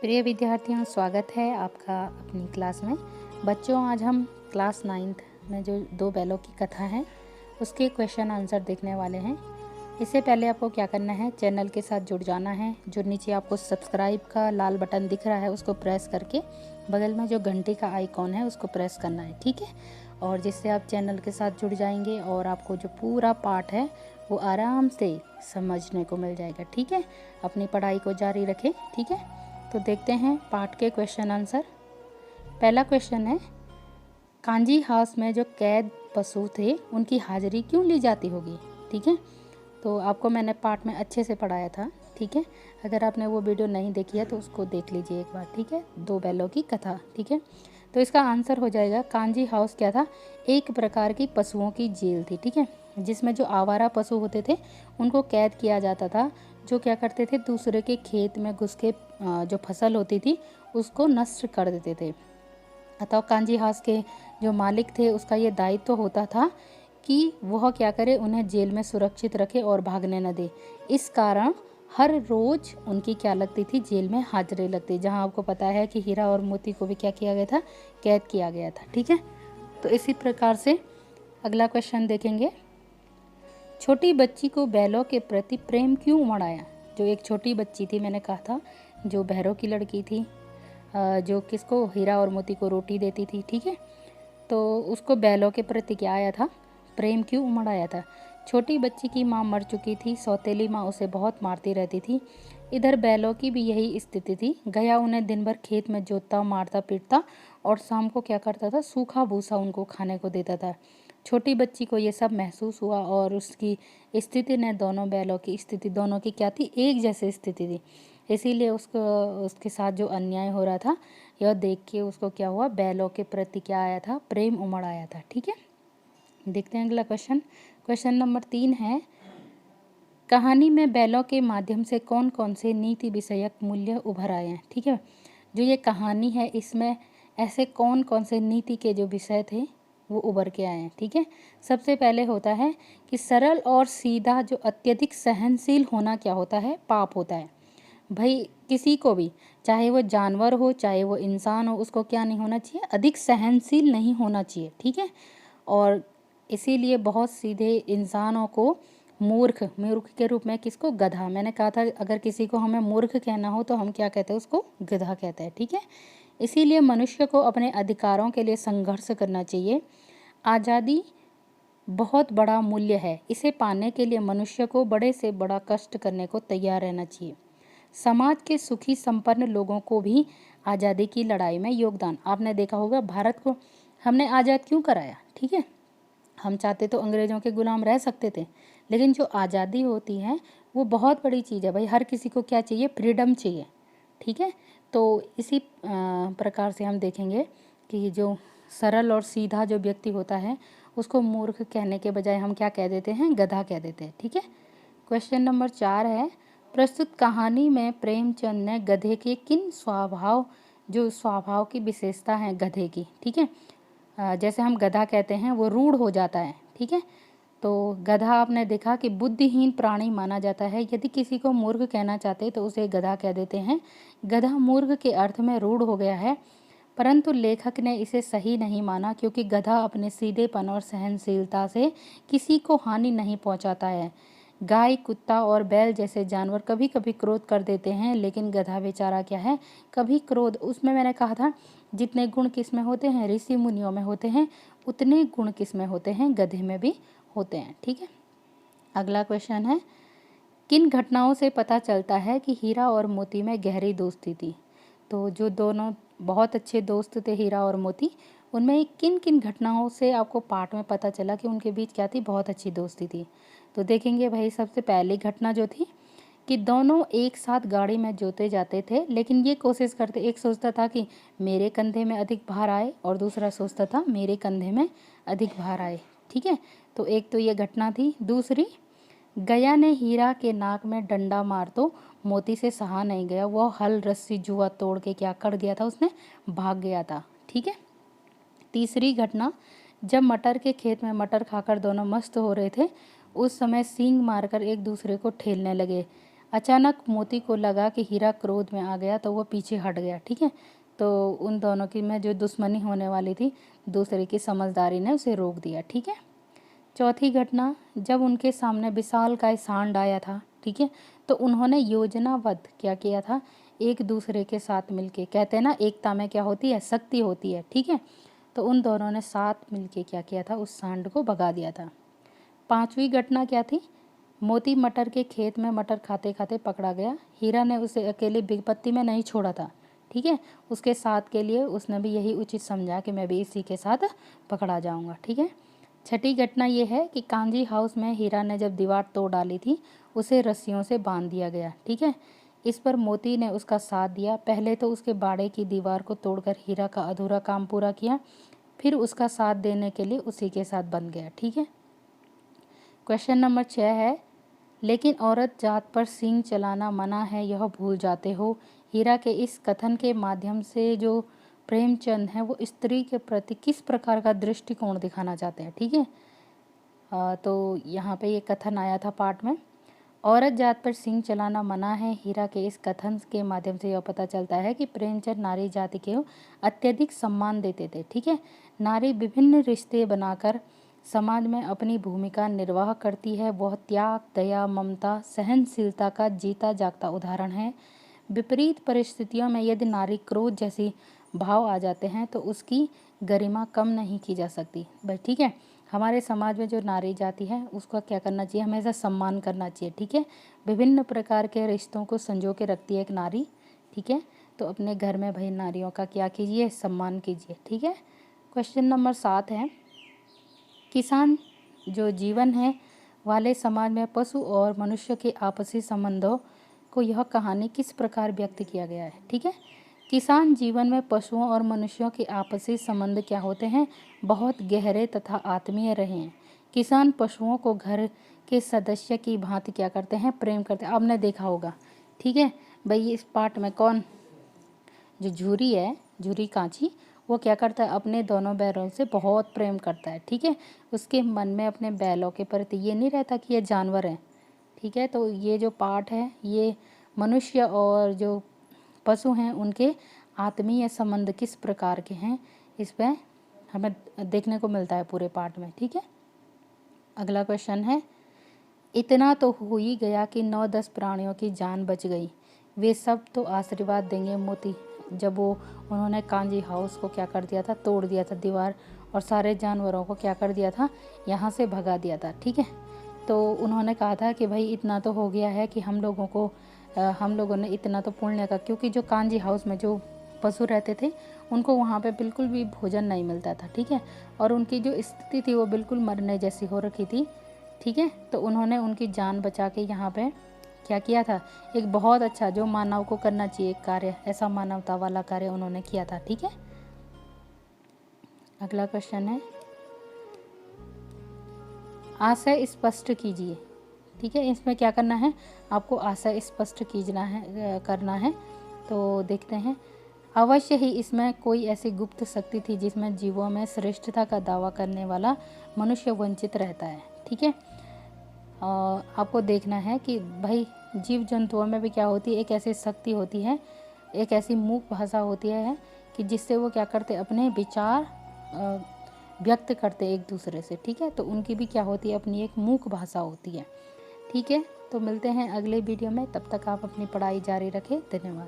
प्रिय विद्यार्थियों, स्वागत है आपका अपनी क्लास में। बच्चों, आज हम क्लास 9th में जो दो बैलों की कथा है उसके क्वेश्चन आंसर देखने वाले हैं। इससे पहले आपको क्या करना है, चैनल के साथ जुड़ जाना है। जो नीचे आपको सब्सक्राइब का लाल बटन दिख रहा है उसको प्रेस करके बगल में जो घंटी का आइकॉन है उसको प्रेस करना है, ठीक है। और जिससे आप चैनल के साथ जुड़ जाएंगे और आपको जो पूरा पाठ है वो आराम से समझने को मिल जाएगा, ठीक है। अपनी पढ़ाई को जारी रखें, ठीक है। तो देखते हैं पाठ के क्वेश्चन आंसर। पहला क्वेश्चन है, कांजी हाउस में जो कैद पशु थे उनकी हाजिरी क्यों ली जाती होगी, ठीक है। तो आपको मैंने पाठ में अच्छे से पढ़ाया था, ठीक है। अगर आपने वो वीडियो नहीं देखी है तो उसको देख लीजिए एक बार, ठीक है। दो बैलों की कथा, ठीक है। तो इसका आंसर हो जाएगा, कांजी हाउस क्या था, एक प्रकार की पशुओं की जेल थी, ठीक है, जिसमें जो आवारा पशु होते थे उनको कैद किया जाता था, जो क्या करते थे, दूसरे के खेत में घुस के जो फसल होती थी उसको नष्ट कर देते थे। अतः कांजी हाउस के जो मालिक थे उसका ये दायित्व होता था कि वह क्या करे, उन्हें जेल में सुरक्षित रखे और भागने न दे। इस कारण हर रोज उनकी क्या लगती थी, जेल में हाजिरी लगती, जहां आपको पता है कि हीरा और मोती को भी क्या किया गया था, कैद किया गया था, ठीक है। तो इसी प्रकार से अगला क्वेश्चन देखेंगे, छोटी बच्ची को बैलों के प्रति प्रेम क्यों उमड़ आया। जो एक छोटी बच्ची थी, मैंने कहा था जो बहरों की लड़की थी, जो किसको, हीरा और मोती को रोटी देती थी, ठीक है। तो उसको बैलों के प्रति क्या आया था, प्रेम क्यों उमड़ आया था। छोटी बच्ची की माँ मर चुकी थी, सौतेली माँ उसे बहुत मारती रहती थी। इधर बैलों की भी यही स्थिति थी। गया उन्हें दिन भर खेत में जोतता, मारता पीटता और शाम को क्या करता था, सूखा भूसा उनको खाने को देता था। छोटी बच्ची को ये सब महसूस हुआ और उसकी स्थिति ने दोनों बैलों की स्थिति, दोनों की क्या थी, एक जैसी स्थिति थी। इसीलिए उसको, उसके साथ जो अन्याय हो रहा था यह देख के उसको क्या हुआ, बैलों के प्रति क्या आया था, प्रेम उमड़ आया था, ठीक है। देखते हैं अगला क्वेश्चन। क्वेश्चन नंबर 3 है, कहानी में बैलों के माध्यम से कौन कौन से नीति विषयक मूल्य उभर आए हैं, ठीक है। जो ये कहानी है इसमें ऐसे कौन कौन से नीति के जो विषय थे वो उभर के आए हैं, ठीक है। सबसे पहले होता है कि सरल और सीधा जो अत्यधिक सहनशील होना क्या होता है, पाप होता है। भाई किसी को भी, चाहे वो जानवर हो चाहे वो इंसान हो, उसको क्या नहीं होना चाहिए, अधिक सहनशील नहीं होना चाहिए, ठीक है। और इसीलिए बहुत सीधे इंसानों को मूर्ख, मूर्ख के रूप में किसको, गधा। मैंने कहा था अगर किसी को हमें मूर्ख कहना हो तो हम क्या कहते हैं, उसको गधा कहते हैं, ठीक है। इसीलिए मनुष्य को अपने अधिकारों के लिए संघर्ष करना चाहिए। आज़ादी बहुत बड़ा मूल्य है, इसे पाने के लिए मनुष्य को बड़े से बड़ा कष्ट करने को तैयार रहना चाहिए। समाज के सुखी संपन्न लोगों को भी आज़ादी की लड़ाई में योगदान, आपने देखा होगा भारत को हमने आज़ाद क्यों कराया, ठीक है। हम चाहते तो अंग्रेज़ों के गुलाम रह सकते थे, लेकिन जो आज़ादी होती है वो बहुत बड़ी चीज़ है भाई। हर किसी को क्या चाहिए, फ्रीडम चाहिए, ठीक है। तो इसी प्रकार से हम देखेंगे कि जो सरल और सीधा जो व्यक्ति होता है उसको मूर्ख कहने के बजाय हम क्या कह देते हैं, गधा कह देते हैं, ठीक है। क्वेश्चन नंबर 4 है, प्रस्तुत कहानी में प्रेमचंद ने गधे के किन स्वभाव, जो स्वभाव की विशेषता है गधे की, ठीक है। जैसे हम गधा कहते हैं वो रूढ़ हो जाता है, ठीक है। तो गधा आपने देखा कि बुद्धिहीन प्राणी माना जाता है। यदि किसी को मूर्ख कहना चाहते तो उसे गधा कह देते हैं। गधा मूर्ख के अर्थ में रूढ़ हो गया है, परंतु लेखक ने इसे सही नहीं माना, क्योंकि गधा अपने सीधेपन और सहनशीलता से किसी को हानि नहीं पहुंचाता है। गाय, कुत्ता और बैल जैसे जानवर कभी कभी क्रोध कर देते हैं, लेकिन गधा बेचारा क्या है, कभी क्रोध, उसमें मैंने कहा था जितने गुण किस में होते हैं, ऋषि मुनियों में होते हैं, उतने गुण किस में होते हैं, गधे में भी होते हैं, ठीक है। अगला क्वेश्चन है, किन घटनाओं से पता चलता है कि हीरा और मोती में गहरी दोस्ती थी। तो जो दोनों बहुत अच्छे दोस्त थे हीरा और मोती, उनमें किन किन घटनाओं से आपको पाठ में पता चला कि उनके बीच क्या थी, बहुत अच्छी दोस्ती थी। तो देखेंगे भाई, सबसे पहली घटना जो थी कि दोनों एक साथ गाड़ी में जोते जाते थे, लेकिन ये कोशिश करते, एक सोचता था कि मेरे कंधे में अधिक भार आए और दूसरा सोचता था मेरे कंधे में अधिक भार आए, ठीक है। तो एक तो ये घटना थी। दूसरी, गया ने हीरा के नाक में डंडा मार तो मोती से सहा नहीं गया, वह हल रस्सी जुआ तोड़ के क्या कर गया था, उसने भाग गया था, ठीक है। तीसरी घटना, जब मटर के खेत में मटर खाकर दोनों मस्त हो रहे थे, उस समय सींग मारकर एक दूसरे को ठेलने लगे। अचानक मोती को लगा कि हीरा क्रोध में आ गया तो वो पीछे हट गया। ठीक है, तो उन दोनों की में जो दुश्मनी होने वाली थी, दूसरे की समझदारी ने उसे रोक दिया। ठीक है, चौथी घटना, जब उनके सामने विशालकाय सांड आया था, ठीक है, तो उन्होंने योजनाबद्ध क्या किया था, एक दूसरे के साथ मिलके, कहते हैं ना एकता में क्या होती है, शक्ति होती है। ठीक है, तो उन दोनों ने साथ मिलके क्या किया था, उस सांड को भगा दिया था। पांचवी घटना क्या थी, मोती मटर के खेत में मटर खाते खाते पकड़ा गया। हीरा ने उसे अकेले विपत्ति में नहीं छोड़ा था। ठीक है, उसके साथ के लिए उसने भी यही उचित समझा कि मैं भी इसी के साथ पकड़ा जाऊंगा। ठीक है, छठी घटना ये है कि कांजी हाउस में हीरा ने जब दीवार तोड़ डाली थी, उसे रस्सियों से बांध दिया गया। ठीक है, इस पर मोती ने उसका साथ दिया। पहले तो उसके बाड़े की दीवार को तोड़कर हीरा का अधूरा काम पूरा किया, फिर उसका साथ देने के लिए उसी के साथ बन गया। ठीक है, क्वेश्चन नंबर 6 है, लेकिन औरत जात पर सींग चलाना मना है, यह भूल जाते हो। हीरा के इस कथन के माध्यम से जो प्रेमचंद है वो स्त्री के प्रति किस प्रकार का दृष्टिकोण दिखाना चाहते हैं। ठीक है, तो यहाँ पे ये कथन आया था पाठ में, औरत जात पर सींग चलाना मना है। हीरा के इस कथन के माध्यम से यह पता चलता है कि प्रेमचंद नारी जाति के अत्यधिक सम्मान देते थे। ठीक है, नारी विभिन्न रिश्ते बनाकर समाज में अपनी भूमिका निर्वाह करती है। वह त्याग, दया, ममता, सहनशीलता का जीता जागता उदाहरण है। विपरीत परिस्थितियों में यदि नारी क्रोध जैसी भाव आ जाते हैं तो उसकी गरिमा कम नहीं की जा सकती। भाई ठीक है, हमारे समाज में जो नारी जाति है उसका क्या करना चाहिए, हमेशा सम्मान करना चाहिए। ठीक है, विभिन्न प्रकार के रिश्तों को संजो के रखती है एक नारी। ठीक है, तो अपने घर में भाई नारियों का क्या कीजिए, सम्मान कीजिए। ठीक है, क्वेश्चन नंबर 7 है, किसान जो जीवन है वाले समाज में पशु और मनुष्य के आपसी संबंधों को यह कहानी किस प्रकार व्यक्त किया गया है। ठीक है, किसान जीवन में पशुओं और मनुष्यों के आपसी संबंध क्या होते हैं, बहुत गहरे तथा आत्मीय रहे हैं। किसान पशुओं को घर के सदस्य की भांति क्या करते हैं, प्रेम करते हैं। आपने देखा होगा। ठीक है भाई, इस पाठ में कौन, जो झूरी है, झूरी कांची, वो क्या करता है, अपने दोनों बैलों से बहुत प्रेम करता है। ठीक है, उसके मन में अपने बैलों के प्रति ये नहीं रहता कि ये जानवर हैं। ठीक है, तो ये जो पाठ है ये मनुष्य और जो पशु हैं उनके आत्मीय संबंध किस प्रकार के हैं, इस पर हमें देखने को मिलता है पूरे पाठ में। ठीक है, अगला क्वेश्चन है, इतना तो हो ही गया कि 9-10 प्राणियों की जान बच गई, वे सब तो आशीर्वाद देंगे। मोती जब वो उन्होंने कांजी हाउस को क्या कर दिया था, तोड़ दिया था दीवार, और सारे जानवरों को क्या कर दिया था, यहाँ से भगा दिया था। ठीक है, तो उन्होंने कहा था कि भाई इतना तो हो गया है कि हम लोगों ने इतना तो पुण्य का, क्योंकि जो कांजी हाउस में जो पशु रहते थे उनको वहाँ पे बिल्कुल भी भोजन नहीं मिलता था। ठीक है, और उनकी जो स्थिति थी वो बिल्कुल मरने जैसी हो रखी थी। ठीक है, तो उन्होंने उनकी जान बचा के यहाँ पे क्या किया था, एक बहुत अच्छा जो मानव को करना चाहिए एक कार्य, ऐसा मानवता वाला कार्य उन्होंने किया था। ठीक है, अगला क्वेश्चन है, आशय स्पष्ट कीजिए। ठीक है, इसमें क्या करना है, आपको आशय स्पष्ट करना है। तो देखते हैं, अवश्य ही इसमें कोई ऐसी गुप्त शक्ति थी जिसमें जीवों में श्रेष्ठता का दावा करने वाला मनुष्य वंचित रहता है। ठीक है, आपको देखना है कि भाई जीव जंतुओं में भी क्या होती है, एक ऐसी शक्ति होती है, एक ऐसी मूक भाषा होती है कि जिससे वो क्या करते, अपने विचार व्यक्त करते एक दूसरे से। ठीक है, तो उनकी भी क्या होती है, अपनी एक मूक भाषा होती है। ठीक है, तो मिलते हैं अगले वीडियो में, तब तक आप अपनी पढ़ाई जारी रखें। धन्यवाद।